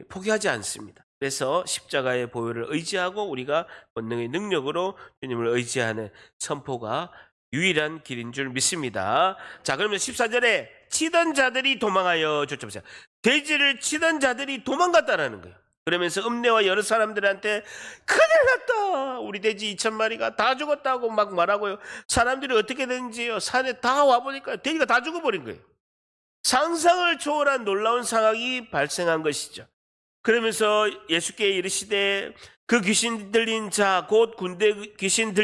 포기하지 않습니다. 그래서 십자가의 보혈을 의지하고 우리가 본능의 능력으로 주님을 의지하는 선포가 유일한 길인 줄 믿습니다. 자, 그러면 14절에 치던 자들이 도망하여 쫓아보세요. 돼지를 치던 자들이 도망갔다라는 거예요. 그러면서 읍내와 여러 사람들한테 큰일 났다. 우리 돼지 2,000마리가 다 죽었다고 막 말하고요. 사람들이 어떻게 되는지요. 산에 다 와보니까 돼지가 다 죽어버린 거예요. 상상을 초월한 놀라운 상황이 발생한 것이죠. 그러면서 예수께 이르시되 그 귀신 들린 자 곧 군대 귀신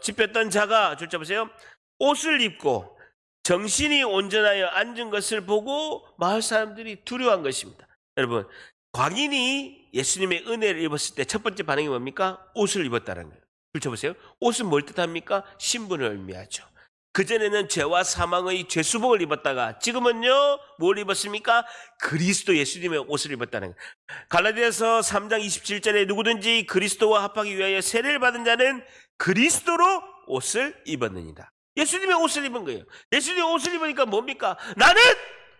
짚혔던 자가 줄자 보세요. 옷을 입고 정신이 온전하여 앉은 것을 보고 마을 사람들이 두려워한 것입니다. 여러분 광인이 예수님의 은혜를 입었을 때 첫 번째 반응이 뭡니까? 옷을 입었다는 거예요. 줄쳐 보세요. 옷은 뭘 뜻합니까? 신분을 의미하죠. 그전에는 죄와 사망의 죄수복을 입었다가 지금은요 뭘 입었습니까? 그리스도 예수님의 옷을 입었다는 거예요. 갈라디아서 3장 27절에 누구든지 그리스도와 합하기 위하여 세례를 받은 자는 그리스도로 옷을 입었느니라. 예수님의 옷을 입은 거예요. 예수님의 옷을 입으니까 뭡니까? 나는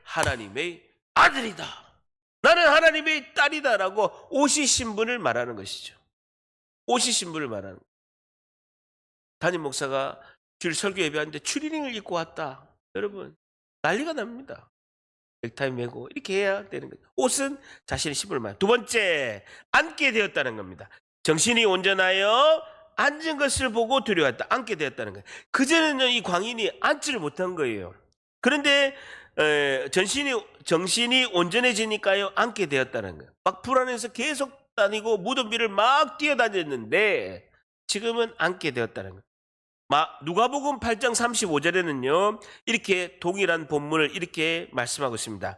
하나님의 아들이다. 나는 하나님의 딸이다라고 옷이 신분을 말하는 것이죠. 옷이 신분을 말하는 거예요. 담임 목사가 주일 설교 예배하는데 추리닝을 입고 왔다. 여러분 난리가 납니다. 넥타이 메고 이렇게 해야 되는 거예요. 옷은 자신의 신분을 말해요. 두 번째 앉게 되었다는 겁니다. 정신이 온전하여 앉은 것을 보고 두려웠다. 앉게 되었다는 거예요. 그전에는 이 광인이 앉지를 못한 거예요. 그런데 정신이 온전해지니까요 앉게 되었다는 거예요. 막 불안해서 계속 다니고 무덤비를 막 뛰어다녔는데 지금은 앉게 되었다는 거예요. 누가복음 8장 35절에는요 이렇게 동일한 본문을 이렇게 말씀하고 있습니다.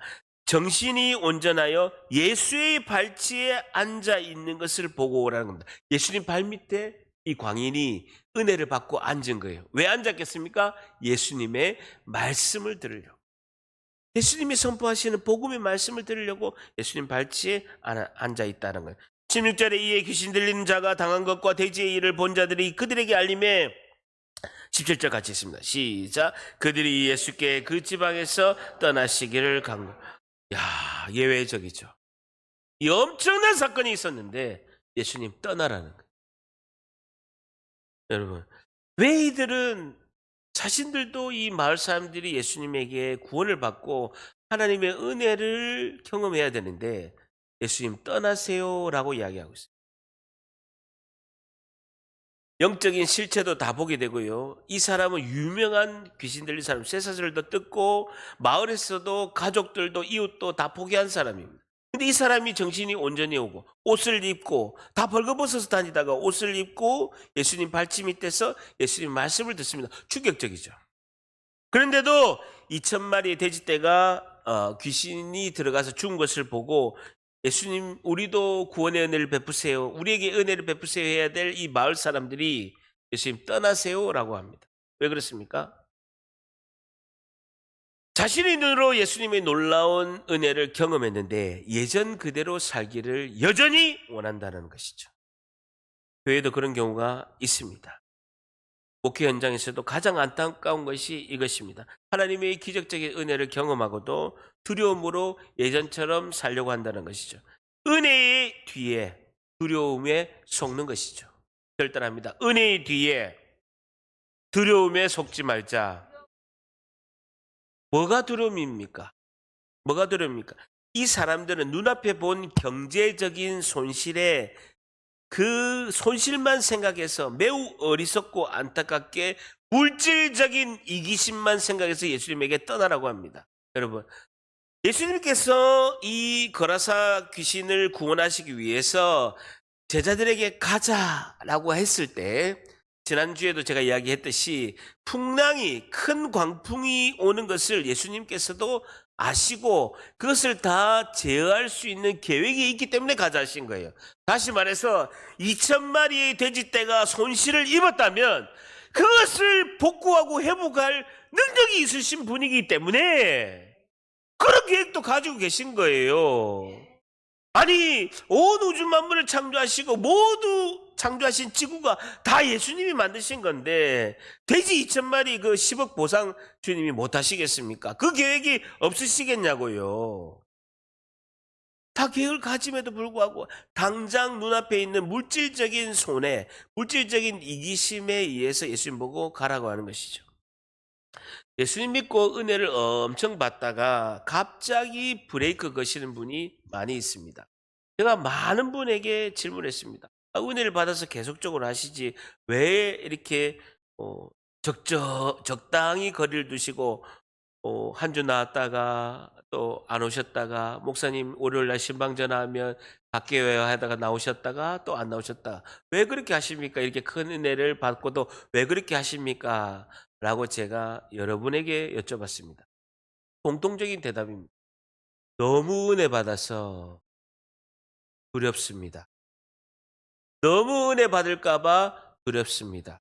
정신이 온전하여 예수의 발치에 앉아 있는 것을 보고 오라는 겁니다. 예수님 발밑에 이 광인이 은혜를 받고 앉은 거예요. 왜 앉았겠습니까? 예수님의 말씀을 들으려고. 예수님이 선포하시는 복음의 말씀을 들으려고 예수님 발치에 앉아 있다는 거예요. 16절에 이에 귀신 들리는 자가 당한 것과 돼지의 일을 본 자들이 그들에게 알림해 17절 같이 있습니다. 시작. 그들이 예수께 그 지방에서 떠나시기를 강구. 야, 예외적이죠. 이 엄청난 사건이 있었는데 예수님 떠나라는 거예요. 여러분, 왜 이들은 자신들도 이 마을 사람들이 예수님에게 구원을 받고 하나님의 은혜를 경험해야 되는데 예수님 떠나세요라고 이야기하고 있어요. 영적인 실체도 다 보게 되고요. 이 사람은 유명한 귀신 들린 사람, 쇠사슬도 뜯고 마을에서도 가족들도 이웃도 다 포기한 사람입니다. 근데 이 사람이 정신이 온전히 오고 옷을 입고 다 벌거벗어서 다니다가 옷을 입고 예수님 발치 밑에서 예수님 말씀을 듣습니다. 충격적이죠. 그런데도 2,000마리의 돼지떼가 귀신이 들어가서 죽은 것을 보고 예수님 우리도 구원의 은혜를 베푸세요. 우리에게 은혜를 베푸세요 해야 될 이 마을 사람들이 예수님 떠나세요라고 합니다. 왜 그렇습니까? 자신의 눈으로 예수님의 놀라운 은혜를 경험했는데 예전 그대로 살기를 여전히 원한다는 것이죠. 교회도 그런 경우가 있습니다. 목회 현장에서도 가장 안타까운 것이 이것입니다. 하나님의 기적적인 은혜를 경험하고도 두려움으로 예전처럼 살려고 한다는 것이죠. 은혜의 뒤에 두려움에 속는 것이죠. 결단합니다. 은혜의 뒤에 두려움에 속지 말자. 뭐가 두려움입니까? 뭐가 두려움입니까? 이 사람들은 눈앞에 본 경제적인 손실에 그 손실만 생각해서 매우 어리석고 안타깝게 물질적인 이기심만 생각해서 예수님에게 떠나라고 합니다. 여러분, 예수님께서 이 거라사 귀신을 구원하시기 위해서 제자들에게 가자라고 했을 때, 지난주에도 제가 이야기했듯이 풍랑이, 큰 광풍이 오는 것을 예수님께서도 아시고 그것을 다 제어할 수 있는 계획이 있기 때문에 가자 하신 거예요. 다시 말해서 2,000마리의 돼지떼가 손실을 입었다면 그것을 복구하고 회복할 능력이 있으신 분이기 때문에 그런 계획도 가지고 계신 거예요. 아니, 온 우주 만물을 창조하시고 모두 창조하신 지구가 다 예수님이 만드신 건데 돼지 2,000마리 그 10억 보상 주님이 못 하시겠습니까? 그 계획이 없으시겠냐고요. 다 계획을 가짐에도 불구하고 당장 눈앞에 있는 물질적인 손해, 물질적인 이기심에 의해서 예수님 보고 가라고 하는 것이죠. 예수님 믿고 은혜를 엄청 받다가 갑자기 브레이크 거시는 분이 많이 있습니다. 제가 많은 분에게 질문했습니다. 은혜를 받아서 계속적으로 하시지 왜 이렇게 적당히 거리를 두시고 한 주 나왔다가 또 안 오셨다가 목사님 월요일날 신방 전화하면 갈게요 하다가 나오셨다가 또 안 나오셨다가 왜 그렇게 하십니까? 이렇게 큰 은혜를 받고도 왜 그렇게 하십니까? 라고 제가 여러분에게 여쭤봤습니다. 공통적인 대답입니다. 너무 은혜 받아서 두렵습니다. 너무 은혜 받을까봐 두렵습니다.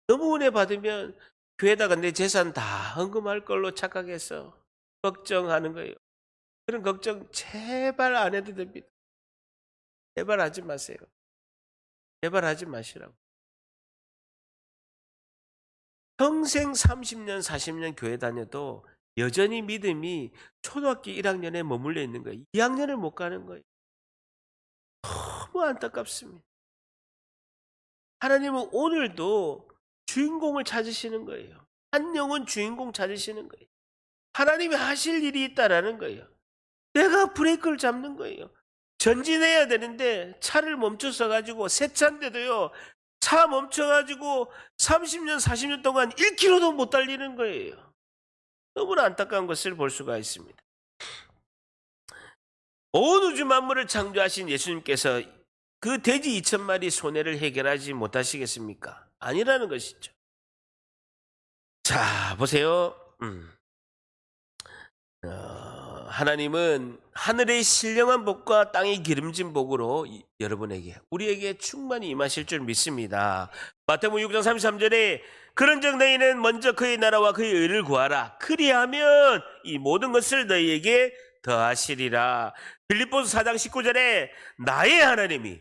너무 은혜 받으면 교회에다가 내 재산 다 헌금할 걸로 착각해서 걱정하는 거예요. 그런 걱정 제발 안 해도 됩니다. 제발 하지 마세요. 제발 하지 마시라고. 평생 30년, 40년 교회 다녀도 여전히 믿음이 초등학교 1학년에 머물러 있는 거예요. 2학년을 못 가는 거예요. 너무 안타깝습니다. 하나님은 오늘도 주인공을 찾으시는 거예요. 한 영혼 주인공 찾으시는 거예요. 하나님이 하실 일이 있다라는 거예요. 내가 브레이크를 잡는 거예요. 전진해야 되는데 차를 멈춰서 가지고 새 차인데도요. 차 멈춰가지고 30년, 40년 동안 1km도 못 달리는 거예요. 너무나 안타까운 것을 볼 수가 있습니다. 온 우주 만물을 창조하신 예수님께서 그 돼지 2,000마리 손해를 해결하지 못하시겠습니까? 아니라는 것이죠. 자, 보세요. 하나님은 하늘의 신령한 복과 땅의 기름진 복으로 여러분에게 우리에게 충만히 임하실 줄 믿습니다. 마태복음 6장 33절에 그런즉 너희는 먼저 그의 나라와 그의 의를 구하라. 그리하면 이 모든 것을 너희에게 더하시리라. 빌립보서 4장 19절에 나의 하나님이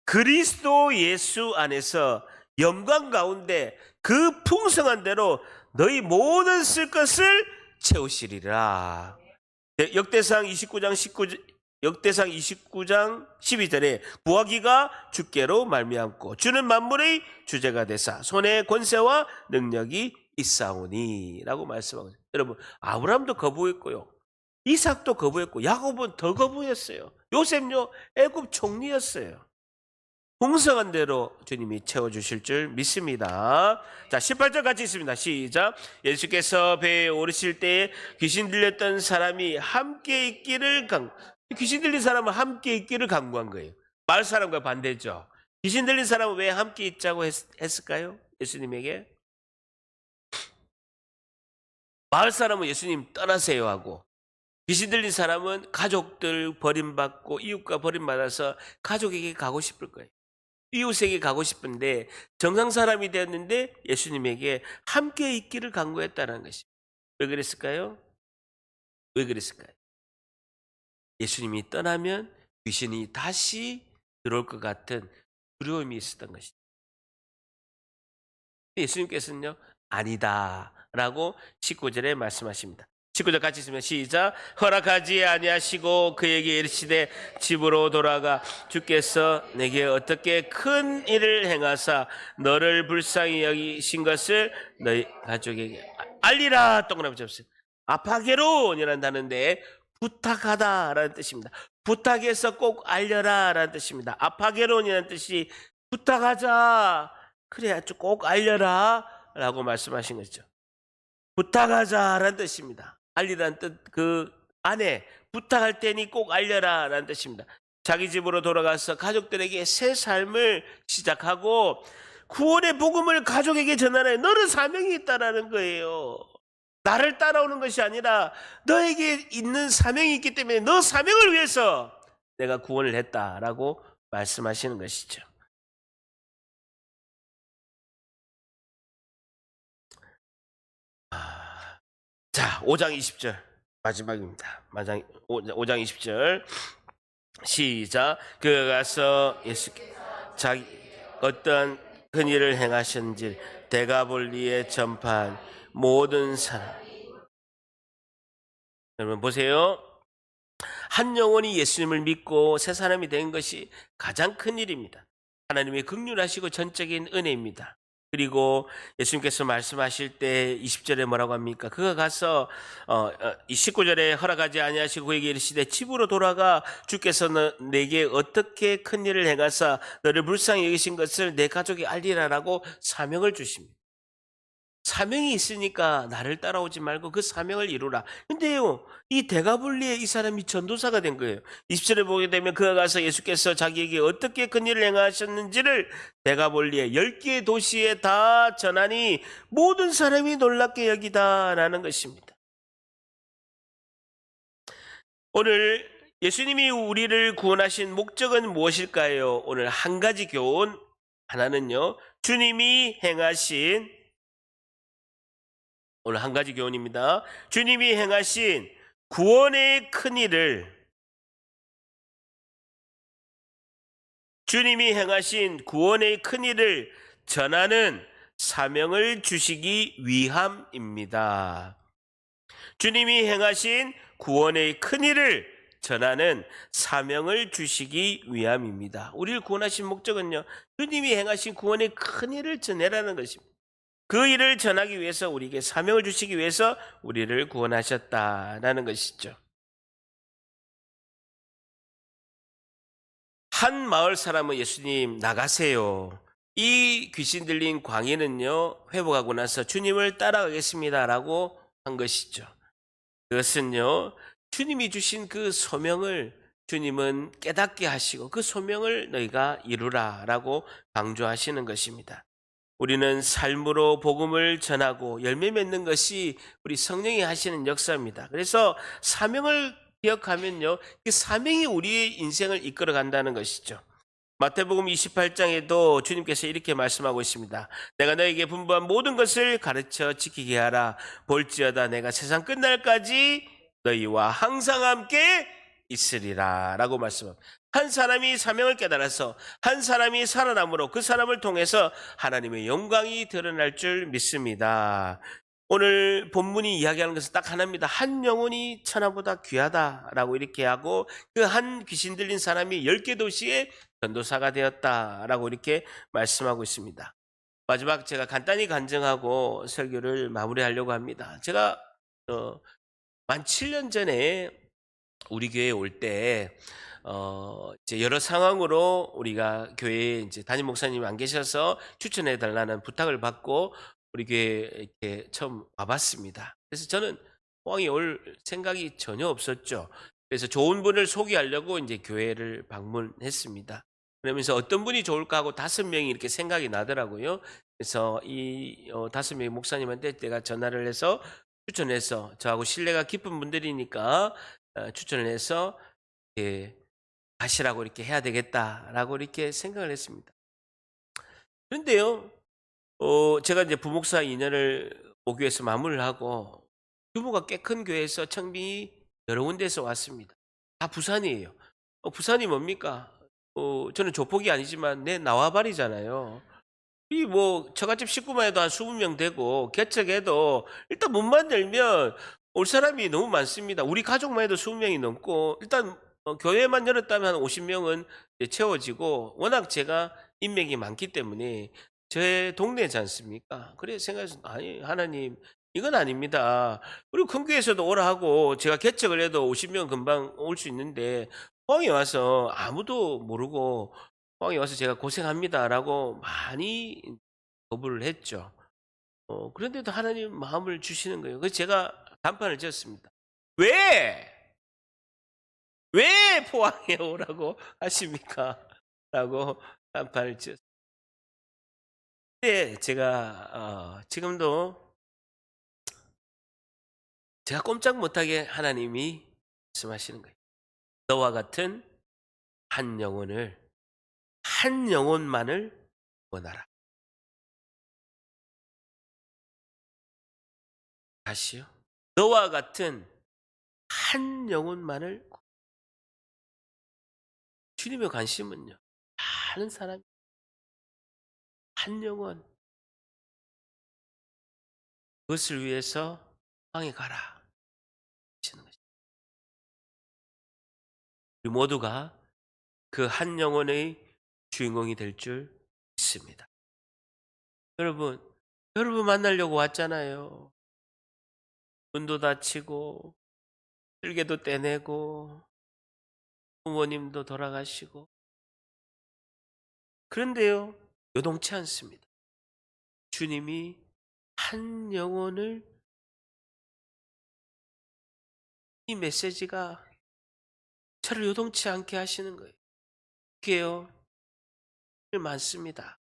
그리스도 예수 안에서 영광 가운데 그 풍성한 대로 너희 모든 쓸 것을 채우시리라. 역대상 29장 12절에 구하기가 주께로 말미암고 주는 만물의 주제가 되사 손에 권세와 능력이 있사오니 라고 말씀하고 있어요. 여러분, 아브라함도 거부했고요. 이삭도 거부했고 야곱은 더 거부했어요. 요셉요 애굽 총리였어요. 풍성한 대로 주님이 채워주실 줄 믿습니다. 자, 18절 같이 있습니다. 시작. 예수께서 배에 오르실 때 귀신 들렸던 사람이 함께 있기를 귀신 들린 사람은 함께 있기를 강구한 거예요. 마을 사람과 반대죠. 귀신 들린 사람은 왜 함께 있자고 했을까요? 예수님에게. 마을 사람은 예수님 떠나세요 하고 귀신 들린 사람은 가족들 버림받고 이웃과 버림받아서 가족에게 가고 싶을 거예요. 이웃에게 가고 싶은데 정상 사람이 되었는데 예수님에게 함께 있기를 간구했다는 것이. 왜 그랬을까요? 왜 그랬을까요? 예수님이 떠나면 귀신이 다시 들어올 것 같은 두려움이 있었던 것이죠. 예수님께서는요, 아니다라고 19절에 말씀하십니다. 19절 같이 있으면 시작. 허락하지 아니하시고 그에게 이르시되 집으로 돌아가 주께서 내게 어떻게 큰 일을 행하사 너를 불쌍히 여기신 것을 너희 가족에게 알리라. 동그라미 잡으세요. 아파게론이란다는데 부탁하다라는 뜻입니다. 부탁해서 꼭 알려라라는 뜻입니다. 아파게론이라는 뜻이 부탁하자. 그래야 꼭 알려라 라고 말씀하신 거죠. 부탁하자라는 뜻입니다. 알리라는 뜻 그 안에 부탁할 때니 꼭 알려라 라는 뜻입니다. 자기 집으로 돌아가서 가족들에게 새 삶을 시작하고 구원의 복음을 가족에게 전하는 너는 사명이 있다라는 거예요. 나를 따라오는 것이 아니라 너에게 있는 사명이 있기 때문에 너 사명을 위해서 내가 구원을 했다라고 말씀하시는 것이죠. 자, 5장 20절 마지막입니다. 5장 20절 시작. 그가 가서 예수께 자기 어떤 큰 일을 행하셨는지 데가볼리에 전파한 모든 사람. 여러분 보세요. 한 영혼이 예수님을 믿고 새 사람이 된 것이 가장 큰 일입니다. 하나님의 긍휼하시고 전적인 은혜입니다. 그리고 예수님께서 말씀하실 때 20절에 뭐라고 합니까? 그가 가서 19절에 허락하지 아니하시고 그에게 이르시되 집으로 돌아가 주께서 내게 어떻게 큰 일을 행하사 너를 불쌍히 여기신 것을 내 가족에 알리라라고 사명을 주십니다. 사명이 있으니까 나를 따라오지 말고 그 사명을 이루라. 근데요, 이 데가볼리에 이 사람이 전도사가 된 거예요. 20절에 보게 되면 그가 가서 예수께서 자기에게 어떻게 큰 일을 행하셨는지를 데가볼리에 10개의 도시에 다 전하니 모든 사람이 놀랍게 여기다라는 것입니다. 오늘 예수님이 우리를 구원하신 목적은 무엇일까요? 오늘 한 가지 교훈. 하나는요, 주님이 행하신 오늘 한 가지 교훈입니다. 주님이 행하신 구원의 큰일을 주님이 행하신 구원의 큰일을 전하는 사명을 주시기 위함입니다. 주님이 행하신 구원의 큰일을 전하는 사명을 주시기 위함입니다. 우리를 구원하신 목적은요, 주님이 행하신 구원의 큰일을 전해라는 것입니다. 그 일을 전하기 위해서 우리에게 사명을 주시기 위해서 우리를 구원하셨다라는 것이죠. 한 마을 사람은 예수님 나가세요. 이 귀신 들린 광인은요, 회복하고 나서 주님을 따라가겠습니다라고 한 것이죠. 그것은요, 주님이 주신 그 소명을 주님은 깨닫게 하시고 그 소명을 너희가 이루라라고 강조하시는 것입니다. 우리는 삶으로 복음을 전하고 열매 맺는 것이 우리 성령이 하시는 역사입니다. 그래서 사명을 기억하면요, 그 사명이 우리의 인생을 이끌어 간다는 것이죠. 마태복음 28장에도 주님께서 이렇게 말씀하고 있습니다. 내가 너에게 분부한 모든 것을 가르쳐 지키게 하라. 볼지어다 내가 세상 끝날까지 너희와 항상 함께 있으리라 라고 말씀합니다. 한 사람이 사명을 깨달아서 한 사람이 살아남으로 그 사람을 통해서 하나님의 영광이 드러날 줄 믿습니다. 오늘 본문이 이야기하는 것은 딱 하나입니다. 한 영혼이 천하보다 귀하다라고 이렇게 하고 그 한 귀신 들린 사람이 10개 도시에 전도사가 되었다라고 이렇게 말씀하고 있습니다. 마지막 제가 간단히 간증하고 설교를 마무리하려고 합니다. 제가 만 7년 전에 우리 교회에 올 때 이제 여러 상황으로 우리가 교회에 이제 담임 목사님이 안 계셔서 추천해 달라는 부탁을 받고 우리 교회에 이렇게 처음 와봤습니다. 그래서 저는 포항에 올 생각이 전혀 없었죠. 그래서 좋은 분을 소개하려고 이제 교회를 방문했습니다. 그러면서 어떤 분이 좋을까 하고 5명이 이렇게 생각이 나더라고요. 그래서 이 5명의 목사님한테 내가 전화를 해서 추천해서 저하고 신뢰가 깊은 분들이니까 추천을 해서 가시라고 이렇게 해야 되겠다라고 이렇게 생각을 했습니다. 그런데요, 제가 이제 부목사 2년을 모교에서 마무리를 하고 규모가 꽤 큰 교회에서 청빙이 여러 군데에서 왔습니다. 다 부산이에요. 부산이 뭡니까? 저는 조폭이 아니지만 내 나와바리잖아요. 이 뭐 처갓집 식구만 해도 한 20명 되고 개척해도 일단 문만 열면 올 사람이 너무 많습니다. 우리 가족만 해도 20명이 넘고 일단 교회만 열었다면 한 50명은 채워지고 워낙 제가 인맥이 많기 때문에 제 동네지 않습니까? 그래 생각해서 아니 하나님 이건 아닙니다. 그리고 큰 교회에서도 오라 하고 제가 개척을 해도 50명 금방 올 수 있는데 포항에 와서 아무도 모르고 포항에 와서 제가 고생합니다라고 많이 거부를 했죠. 그런데도 하나님 마음을 주시는 거예요. 그래서 제가 단판을 지었습니다. "왜? 왜 포항에 오라고 하십니까?" 라고 단판을 지었어요. 근데 제가 지금도 제가 꼼짝 못하게 하나님이 말씀하시는 거예요. "너와 같은 한 영혼을 한 영혼만을 원하라." 다시요. "너와 같은 한 영혼만을" 주님의 관심은요. 많은 사람이 한 영혼 그것을 위해서 "포항에 가라." 하시는 것입니다. 우리 모두가 그 한 영혼의 주인공이 될 줄 믿습니다. 여러분, 여러분 만나려고 왔잖아요. 눈도 다치고 쓸개도 떼내고 부모님도 돌아가시고 그런데요. 요동치 않습니다. 주님이 한 영혼을 이 메시지가 저를 요동치 않게 하시는 거예요. 그게요. 많습니다.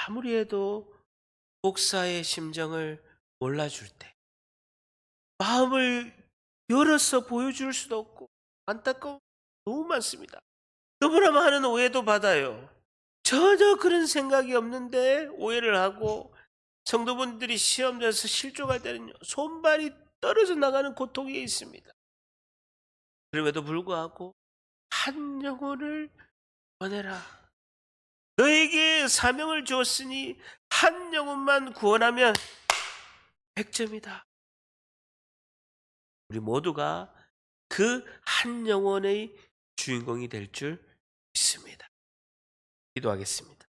아무리 해도 목사의 심정을 몰라줄 때 마음을 열어서 보여줄 수도 없고 안타까움 너무 많습니다. 너무나 많은 오해도 받아요. 전혀 그런 생각이 없는데 오해를 하고 성도분들이 시험에서 실족할 때는 손발이 떨어져 나가는 고통이 있습니다. 그럼에도 불구하고 한 영혼을 보내라. 너에게 사명을 주었으니 한 영혼만 구원하면 100점이다. 우리 모두가 그 한 영혼의 주인공이 될 줄 믿습니다. 기도하겠습니다.